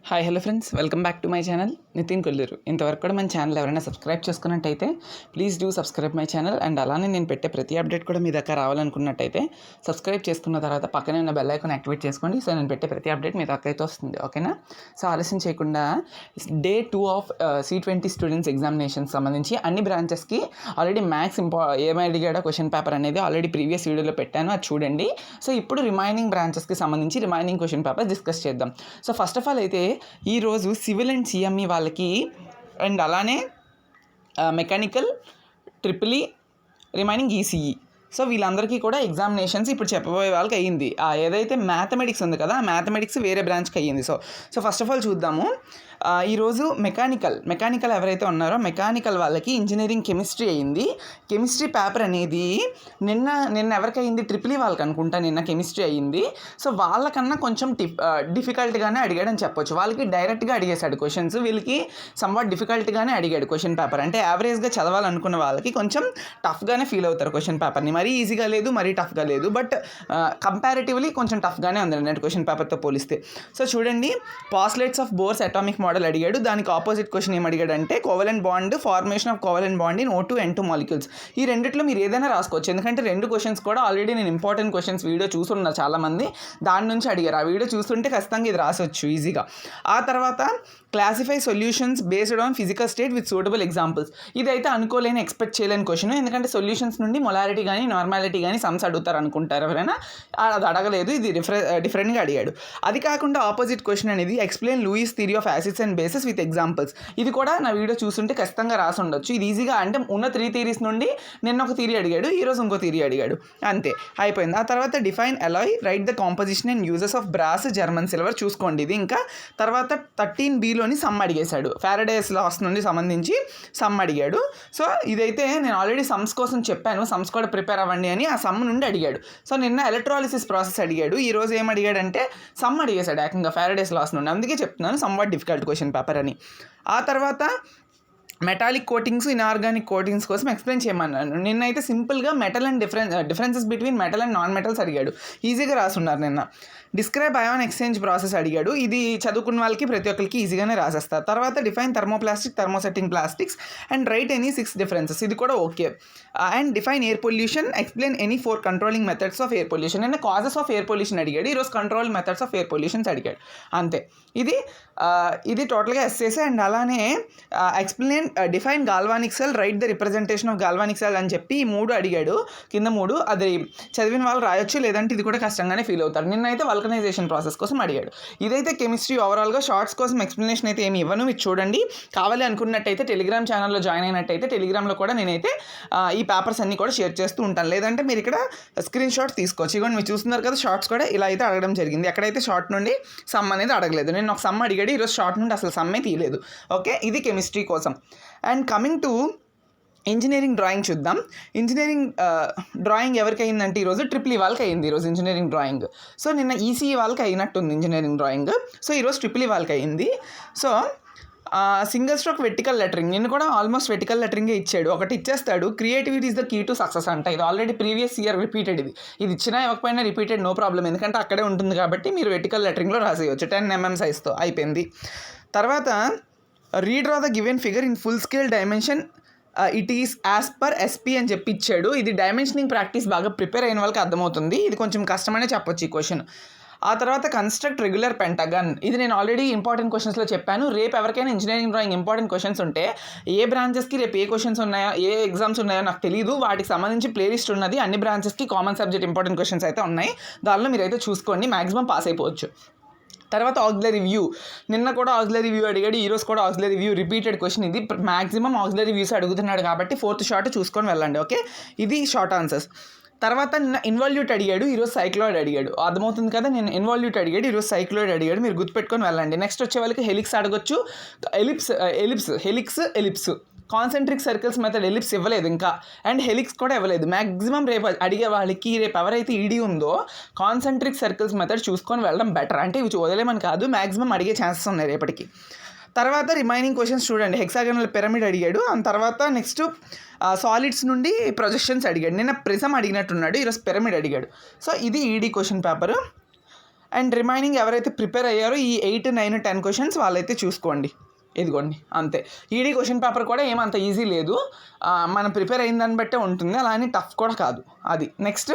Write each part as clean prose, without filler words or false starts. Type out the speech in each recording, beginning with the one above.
Hi hello friends, welcome back to my channel Nitin Kolluru. ఇంతవరకు కూడా మన ఛానల్ ఎవరైనా సబ్స్క్రైబ్ చేసుకున్నట్టయితే please do subscribe my channel. And అలానే నేను పెట్టే ప్రతి అప్డేట్ కూడా మీ దగ్గర రావాలనుకున్నట్టయితే సబ్స్క్రైబ్ చేసుకున్న తర్వాత పక్కనే ఉన్న బెల్ ఐకాన్ యాక్టివేట్ చేసుకోండి. సో నేను పెట్టే ప్రతి అప్డేట్ మీ దగ్గర అయితే వస్తుంది, ఓకేనా? సో ఆలస్యం చేయకుండా day 2 of C20 students examinations సంబంధించి అన్ని బ్రాంచెస్కి ఆల్రెడీ మ్యాథ్స్ ఏమై అడిగాడో క్వశ్చన్ పేపర్ అనేది ఆల్రెడీ ప్రీవియస్ వీడియోలో పెట్టాను, అది చూడండి. సో ఇప్పుడు రిమైనింగ్ బ్రాంచెస్కి సంబంధించి రిమైనింగ్ క్వశ్చన్ పేపర్ డిస్కస్ చేద్దాం. సో ఫస్ట్ ఆఫ్ ఆల్ అయితే ఈరోజు సివిల్ అండ్ సిఎంఈ వాళ్ళకి అండ్ అలానే mechanical triple remaining ECE, so వీళ్ళందరికీ కూడా ఎగ్జామినేషన్స్ ఇప్పుడు చెప్పబోయే వాళ్ళకి అయ్యింది. ఏదైతే మ్యాథమెటిక్స్ ఉంది కదా, మ్యాథమెటిక్స్ వేరే బ్రాంచ్కి అయ్యింది. సో ఫస్ట్ ఆఫ్ ఆల్ చూద్దాము. ఈరోజు మెకానికల్ ఎవరైతే ఉన్నారో మెకానికల్ వాళ్ళకి ఇంజనీరింగ్ కెమిస్ట్రీ అయ్యింది. కెమిస్ట్రీ పేపర్ అనేది నిన్న ఎవరికి అయ్యింది? ట్రిపుల్ వాళ్ళకి అనుకుంటా నిన్న కెమిస్ట్రీ అయ్యింది. సో వాళ్ళకన్నా కొంచెం డిఫికల్ట్గానే అడిగాడని చెప్పొచ్చు. వాళ్ళకి డైరెక్ట్గా అడిగేశాడు క్వశ్చన్స్, వీళ్ళకి సమ్వాట్ డిఫికల్ట్గానే అడిగాడు క్వశ్చన్ పేపర్. అంటే యావరేజ్గా చదవాలనుకున్న వాళ్ళకి కొంచెం టఫ్గానే ఫీల్ అవుతారు క్వశ్చన్ పేపర్ని. మరీ ఈజీగా లేదు, మరీ టఫ్గా లేదు, బట్ కంపారిటివ్లీ కొంచెం టఫ్గానే ఉంది అన్నట్టు క్వశ్చన్ పేపర్తో పోలిస్తే. సో చూడండి, postulates of Bohr's atomic model అడిగాడు. దానికి ఆపోజిట్ క్వశ్చన్ ఏం అడిగాడంటే covalent bond, formation of covalent bond in O2 N2 molecules. ఈ రెండిట్లో మీరు ఏదైనా రాసుకోవచ్చు, ఎందుకంటే రెండు క్వశ్చన్స్ కూడా ఆల్రెడీ నేను ఇంపార్టెంట్ క్వశ్చన్స్ వీడియో చూస్తున్నా చాలామంది, దాని నుంచి అడిగారు. ఆ వీడియో చూస్తుంటే ఖచ్చితంగా ఇది రాసొచ్చు ఈజీగా. ఆ తర్వాత classify solutions based on physical state with suitable examples. ఇదైతే అనుకోలేని ఎక్స్పెక్ట్ చేయలేని క్వశ్చన్, ఎందుకంటే సొల్యూషన్స్ నుండి మొలారిటీ కానీ నార్మాలిటీ కానీ సమ్స్ అడుగుతారు అనుకుంటారు ఎవరైనా, అది అడగలేదు. ఇది డిఫరెంట్గా అడిగాడు. అది కాకుండా ఆపోజిట్ క్వశ్చన్ అనేది explain Lewis theory of acids and bases with examples. ఇది కూడా నా వీడియో చూస్తుంటే ఖచ్చితంగా రాసి ఉండొచ్చు. ఇది ఈజీగా, అంటే ఉన్న 3 థియరీస్ నుండి నిన్న ఒక థియరీ అడిగాడు, ఈరోజు ఇంకో థియరీ అడిగాడు, అంతే అయిపోయింది. ఆ తర్వాత define Alai, right the composition and uses of brass, German silver చూసుకోండి ఇది. ఇంకా తర్వాత 13Bలోని సమ్ అడిగేశాడు, ఫారడేస్ లాస్ నుండి సంబంధించి సమ్ అడిగాడు. సో ఇదైతే నేను ఆల్రెడీ సమ్స్ కోసం చెప్పాను, సమ్స్ కూడా ప్రిపేర్ అవ్వండి అని. ఆ సమ్ నుండి అడిగాడు. సో నిన్న ఎలక్ట్రాలిసిస్ ప్రాసెస్ అడిగాడు, ఈరోజు ఏం అడిగాడంటే సమ్ అడిగేశాడు ఏకంగా ఫారడేస్ లాస్ నుండి. అందుకే చెప్తున్నాను సమ్వాట్ డిఫికల్ట్ క్వశ్చన్ పేపర్ అని. ఆ తర్వాత మెటాలిక్ కోటింగ్స్, ఇన్ఆర్గానిక్ కోటింగ్స్ కోసం ఎక్స్ప్లెయిన్ చేయమన్నాను. నిన్నైతే సింపుల్గా metal and differences between metal and non metals అడిగాడు, ఈజీగా రాసున్నారు నిన్న. డిస్క్రైబ్ అయాన్ ఎక్స్చేంజ్ ప్రాసెస్ అడిగాడు, ఇది చదువుకున్న వాళ్ళకి ప్రతి ఒక్కరికి ఈజీగానే రాసేస్తారు. తర్వాత define thermoplastic, thermosetting plastics and right any 6 differences, ఇది కూడా okay. And define air pollution, explain any 4 controlling methods of air pollution. And causes of air pollution అడిగాడు, ఈరోజు control methods of air pollutions అడిగాడు, అంతే. ఇది టోటల్గా ఎస్సేస్. అండ్ అలానే explain define galvanic cell, right the representation of galvanic cell అని చెప్పి ఈ 3 అడిగాడు, కింద 3. అది చదివిన వాళ్ళు రాయొచ్చు, లేదంటే ఇది కూడా కష్టంగానే ఫీల్ అవుతారు. నిన్నైతే వల్కనైజేషన్ ప్రాసెస్ కోసం అడిగాడు. ఇదైతే కెమిస్ట్రీ. ఓవరాల్గా షార్ట్స్ కోసం ఎక్స్ప్లెనేషన్ అయితే ఏమి ఇవ్వను, మీరు చూడండి. కావాలి అనుకున్నట్టయితే టెలిగ్రామ్ ఛానల్లో జాయిన్ అయినట్టయితే టెలిగ్రామ్లో కూడా నేనైతే ఈ పేపర్స్ అన్నీ కూడా షేర్ చేస్తూ ఉంటాను, లేదంటే మీరు ఇక్కడ స్క్రీన్ షాట్ తీసుకోవచ్చు. ఇవ్వండి, మీరు చూస్తున్నారు కదా, షార్ట్స్ కూడా ఇలా అయితే అడగడం జరిగింది. ఎక్కడైతే షార్ట్ నుండి సమ్ అనేది అడగలేదు, నేను ఒక సమ్ అడిగాడు, ఈరోజు షార్ట్ నుండి అసలు సమ్మే తీయలేదు, ఓకే. ఇది కెమిస్ట్రీ కోసం. And coming to engineering drawing చూద్దాం. ఇంజనీరింగ్ డ్రాయింగ్ ఎవరికి అయిందంటే ఈరోజు ట్రిపుల్ వాళ్ళకి అయింది ఈరోజు ఇంజనీరింగ్ డ్రాయింగ్. సో నిన్న ఈసీఈ వాళ్ళకి అయినట్టుంది ఇంజనీరింగ్ డ్రాయింగ్, సో ఈరోజు ట్రిపుల్ వాళ్ళకి అయింది. So single stroke vertical lettering, నిన్ను కూడా ఆల్మోస్ట్ వెర్టికల్ లెటరింగే ఇచ్చాడు. ఒకటి ఇచ్చేస్తాడు, creativity is the key to success అంట. ఇది ఆల్రెడీ ప్రీవియస్ ఇయర్ రిపీటెడ్. ఇది ఇచ్చినా ఇవ్వకపోయినా రిపీటెడ్, నో ప్రాబ్లం, ఎందుకంటే అక్కడే ఉంటుంది కాబట్టి మీరు వెర్టికల్ లెటరింగ్లో రాసేయచ్చు 10 mm సైజ్తో, అయిపోయింది. తర్వాత redraw the given figure in full scale dimension, it is as per SP అని చెప్పి ఇచ్చాడు. ఇది డైమెన్షనింగ్ ప్రాక్టీస్ బాగా ప్రిపేర్ అయిన వాళ్ళకి అర్థమవుతుంది, ఇది కొంచెం కష్టమనే చెప్పొచ్చు ఈ క్వశ్చన్. ఆ తర్వాత కన్స్ట్రక్ట్ రెగ్యులర్ పెంటగన్, ఇది నేను ఆల్రెడీ ఇంపార్టెంట్ క్వశ్చన్స్లో చెప్పాను. రేపు ఎవరికైనా ఇంజనీరింగ్ డ్రాయింగ్ ఇంపార్టెంట్ క్వశ్చన్స్ ఉంటే ఏ బ్రాంచెస్కి రేపు ఏ క్వశ్చన్స్ ఉన్నాయో, ఏ ఎగ్జామ్స్ ఉన్నాయో నాకు తెలియదు, వాటికి సంబంధించి ప్లేలిస్ట్ ఉన్నది. అన్ని బ్రాంచెస్కి కామన్ సబ్జెక్ట్ ఇంపార్టెంట్ క్వశ్చన్స్ అయితే ఉన్నాయి, దానిలో మీరైతే చూసుకోండి, మ్యాక్సిమం పాస్ అయిపోవచ్చు. తర్వాత ఆక్సిలరీ వ్యూ, నిన్న కూడా ఆక్సిలరీ వ్యూ అడిగాడు, ఈరోజు కూడా ఆక్సిలరీ వ్యూ రిపీటెడ్ క్వశ్చన్. ఇది మ్యాక్సిమం ఆక్సిలరీ వ్యూస్ అడుగుతున్నాడు కాబట్టి 4th షార్ట్ చూసుకొని వెళ్ళండి, ఓకే. ఇది షార్ట్ ఆన్సర్స్. తర్వాత నిన్న ఇన్వాల్యూట్ అడిగాడు, ఈరోజు సైక్లాయిడ్ అడిగాడు, అర్థమవుతుంది కదా. నేను ఇన్వాల్యూట్ అడిగాడు, ఈరోజు సైక్లాయిడ్ అడిగాడు, మీరు గుర్తుపెట్టుకొని వెళ్ళండి. నెక్స్ట్ వచ్చే వాళ్ళకి హెలిక్స్ అడగొచ్చు, ellipse concentric circles method. Ellipse ఇవ్వలేదు ఇంకా, అండ్ హెలిక్స్ కూడా ఇవ్వలేదు. మ్యాక్సిమం రేపు అడిగే వాళ్ళకి, రేపు ఎవరైతే ఈడీ ఉందో కాన్సెంట్రిక్ సర్కిల్స్ మెథడ్ చూసుకొని వెళ్ళడం బెటర్. అంటే ఇవి వదిలేమని కాదు, మ్యాక్సిమం అడిగే ఛాన్సెస్ ఉన్నాయి రేపటికి. తర్వాత రిమైనింగ్ క్వశ్చన్స్ చూడండి, హెక్సాగనల్ పిరమిడ్ అడిగాడు. ఆ తర్వాత నెక్స్ట్ సాలిడ్స్ నుండి ప్రొజెక్షన్స్ అడిగాడు. నిన్న ప్రిజం అడిగినట్టున్నాడు, ఈరోజు పిరమిడ్ అడిగాడు. సో ఇది ED question paper. And remaining ఎవరైతే ప్రిపేర్ అయ్యారో ఈ 8, 9, 10 క్వశ్చన్స్ వాళ్ళైతే చూసుకోండి. ఇదిగోండి అంతే. ఈడీ క్వశ్చన్ పేపర్ కూడా ఏమంత ఈజీ లేదు, మనం ప్రిపేర్ అయిన దాన్ని బట్టే ఉంటుంది, అలా అని టఫ్ కూడా కాదు అది. నెక్స్ట్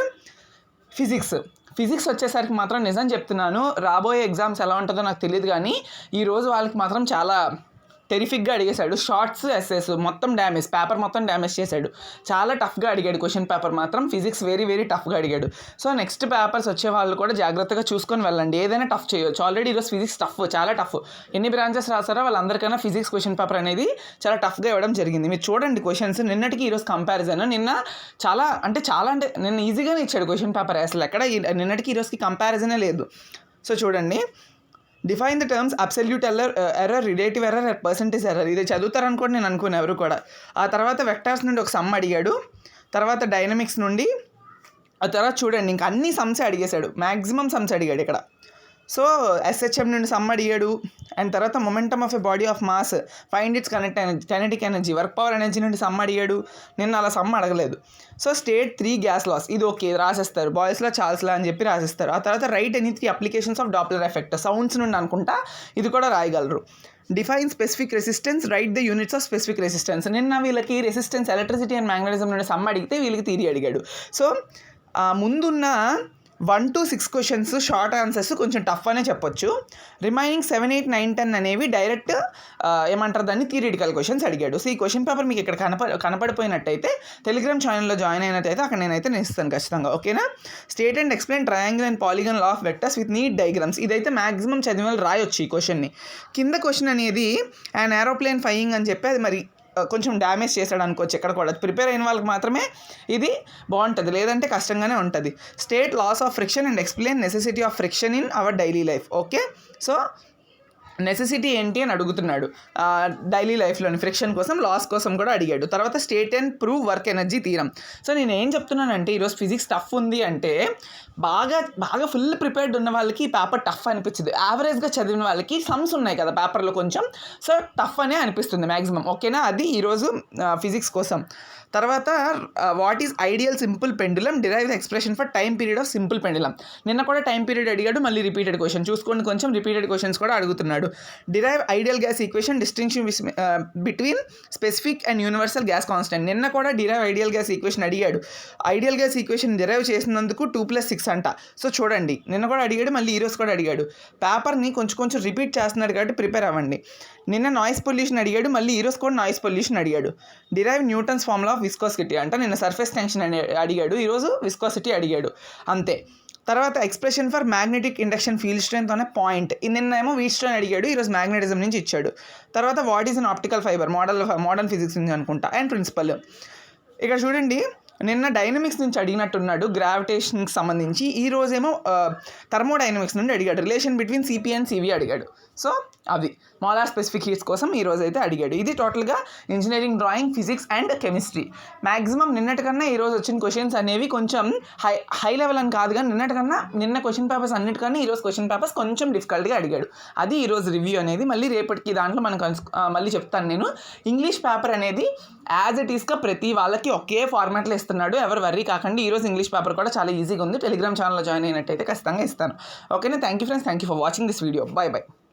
ఫిజిక్స్ వచ్చేసరికి మాత్రం నిజం చెప్తున్నాను, రాబోయే ఎగ్జామ్స్ ఎలా ఉంటుందో నాకు తెలియదు, కానీ ఈరోజు వాళ్ళకి మాత్రం చాలా టెరిఫిక్గా అడిగేశాడు. షార్ట్స్ ఎస్ఎస్ మొత్తం డ్యామేజ్, పేపర్ మొత్తం డ్యామేజ్ చేశాడు. చాలా టఫ్గా అడిగాడు క్వశ్చన్ పేపర్ మాత్రం. ఫిజిక్స్ వెరీ వెరీ టఫ్గా అడిగాడు. సో నెక్స్ట్ పేపర్స్ వచ్చే వాళ్ళు కూడా జాగ్రత్తగా చూసుకొని వెళ్ళండి, ఏదైనా టఫ్ చేయొచ్చు. ఆల్రెడీ ఈరోజు ఫిజిక్స్ టఫ్, చాలా టఫ్. ఎన్ని బ్రాంచెస్ రాసారో వాళ్ళందరికైనా ఫిజిక్స్ క్వశ్చన్ పేపర్ అనేది చాలా టఫ్గా ఇవ్వడం జరిగింది. మీరు చూడండి క్వశ్చన్స్ నిన్నటికి ఈరోజు కంపారిజన్. నిన్న చాలా అంటే నిన్న ఈజీగానే ఇచ్చాడు క్వశ్చన్ పేపర్, అసలు ఎక్కడ నిన్నటికి ఈరోజుకి కంపారిజనే లేదు. సో చూడండి, define the terms absolute error, relative error, percentage error. ఇది చదువుతారనుకోండి నేను అనుకున్నాను ఎవరు కూడా. ఆ తర్వాత వెక్టార్స్ నుండి ఒక సమ్ అడిగాడు, తర్వాత డైనమిక్స్ నుండి, ఆ తర్వాత చూడండి ఇంకా అన్ని సమ్స్ అడిగేశాడు, మ్యాక్సిమం సమ్స్ అడిగాడు ఇక్కడ. సో ఎస్హెచ్ఎం నుండి సమ్ అడిగాడు, అండ్ తర్వాత momentum of a body of mass, find its kinetic energy, work power energy నుండి సమ్ అడిగాడు. నిన్న అలా సమ్ అడగలేదు. సో స్టేట్ 3 గ్యాస్ లాస్, ఇది ఓకే రాసేస్తారు, బాయ్స్లో చార్ల్స్లా అని చెప్పి రాసేస్తారు. ఆ తర్వాత write any 3 applications of Doppler effect, sounds నుండి అనుకుంటా ఇది కూడా రాయగలరు. Define specific resistance, write the units of specific resistance. నిన్న వీళ్ళకి రెసిస్టెన్స్, ఎలక్ట్రిసిటీ అండ్ మ్యాగ్నెటిజం నుండి సమ్ అడిగితే వీళ్ళకి థియరీ అడిగాడు. సో ముందున్న 1 to 6 క్వశ్చన్స్ షార్ట్ ఆన్సర్స్ కొంచెం టఫ్ అనే చెప్పొచ్చు. రిమైనింగ్ 7, 8, 9, 10 అనేవి డైరెక్ట్ ఏమంటారు దాన్ని, థియరిటికల్ క్వశ్చన్స్ అడిగాడు. సో ఈ క్వశ్చన్ పేపర్ మీకు ఇక్కడ కనపడిపోయినట్టయితే టెలిగ్రామ్ ఛానల్లో జాయిన్ అయినట్టయితే అక్కడ నేను ఇస్తాను ఖచ్చితంగా, ఓకేనా. State and explain triangle and polygon law of vectors with neat diagrams. ఇదైతే మాక్సిమం చదివిన వాళ్ళు రాయొచ్చు ఈ క్వశ్చన్ని. కింద క్వశ్చన్ అనేది అండ్ ఏరోప్లేన్ ఫ్లయింగ్ అని చెప్పి అది మరి కొంచెం డ్యామేజ్ చేశాడు అనుకోవచ్చు. ఎక్కడ కూడా ప్రిపేర్ అయిన వాళ్ళకి మాత్రమే ఇది బాగుంటుంది, లేదంటే కష్టంగానే ఉంటుంది. State laws of friction and explain necessity of friction in our daily life. Okay, so necessity ఏంటి అని అడుగుతున్నాడు, డైలీ లైఫ్లోని ఫ్రిక్షన్ కోసం, లాస్ కోసం కూడా అడిగాడు. తర్వాత state and prove work energy theorem. So నేను ఏం చెప్తున్నానంటే ఈరోజు ఫిజిక్స్ టఫ్ ఉంది అంటే బాగా ఫుల్ ప్రిపేర్డ్ ఉన్న వాళ్ళకి ఈ పేపర్ టఫ్ అనిపించింది. యావరేజ్గా చదివిన వాళ్ళకి సమ్స్ ఉన్నాయి కదా పేపర్లో కొంచెం, సో టఫ్ అనే అనిపిస్తుంది మ్యాక్సిమం, ఓకేనా. అది ఈరోజు ఫిజిక్స్ కోసం. తర్వాత what is ideal simple pendulum, derive the expression for time period of simple pendulum. నిన్న కూడా టైం పీరియడ్ అడిగాడు, మళ్ళీ రిపీటెడ్ క్వశ్చన్ చూసుకోండి, కొంచెం రిపీటెడ్ క్వశ్చన్స్ కూడా అడుగుతున్నాడు. Derive ideal gas equation, distinction between specific and universal gas constant. నిన్న కూడా డిరైవ్ ఐడియల్ గ్యాస్ ఈక్వేషన్ అడిగాడు. ఐడియల్ గ్యాస్ ఈక్వేషన్ డిరైవ్ చేసినందుకు 2 + 6 అంట. సో చూడండి నిన్న కూడా అడిగాడు, మళ్ళీ ఈరోజు కూడా అడిగాడు. పేపర్ని కొంచెం రిపీట్ చేస్తున్నాడు కాబట్టి ప్రిపేర్ అవ్వండి. నిన్న నాయిస్ పొల్యూషన్ అడిగాడు, మళ్ళీ ఈరోజు కూడా నాయిస్ పొల్యూషన్ అడిగాడు. Derive Newton's formula of viscosity అంటే నిన్న సర్ఫేస్ టెన్షన్ అని అడిగాడు, ఈరోజు విస్కోసిటీ అడిగాడు, అంతే. తర్వాత expression for magnetic induction field strength అనే పాయింట్, నిన్న ఏమో వీట్ స్ట్రెయిన్ అడిగాడు, ఈరోజు మ్యాగ్నెటిజం నుంచి ఇచ్చాడు. తర్వాత what is an optical fibre, modern physics నుంచి అనుకుంటా, అండ్ ప్రిన్సిపల్. ఇక్కడ చూడండి నిన్న డైనమిక్స్ నుంచి అడిగినట్టున్నాడు గ్రావిటేషన్కి సంబంధించి, ఈ రోజేమో థర్మోడైనమిక్స్ నుండి అడిగాడు, relation between CP and CV అడిగాడు. సో అవి మోలార్ స్పెసిఫిక్ హీట్స్ కోసం ఈరోజు అయితే అడిగాడు. ఇది టోటల్గా engineering, drawing, physics and chemistry. Maximum నిన్నటికన్నా ఈరోజు వచ్చిన క్వశ్చన్స్ అనేవి కొంచెం హై లెవెల్ అని కాదు, కానీ నిన్న క్వశ్చన్ పేపర్స్ అన్నిటికన్నా ఈరోజు క్వశ్చన్ పేపర్స్ కొంచెం డిఫికల్ట్గా అడిగాడు. అది ఈరోజు రివ్యూ అనేది. మళ్ళీ రేపటికి దాంట్లో మనకు మళ్ళీ చెప్తాను నేను. ఇంగ్లీష్ పేపర్ అనేది యాజ్ ఇట్ ఈస్గా ప్రతి వాళ్ళకి ఒకే ఫార్మాట్లో ఇస్తున్నాడు, ఎవరు వర్రీ కాకండి. ఈరోజు ఇంగ్లీష్ పేపర్ కూడా చాలా ఈజీగా ఉంది. టెలిగ్రామ్ ఛానల్లో జాయిన్ అయినట్టయితే ఖచ్చితంగా ఇస్తాను, ఓకేనా. Thank you friends, thank you for watching this video. By by.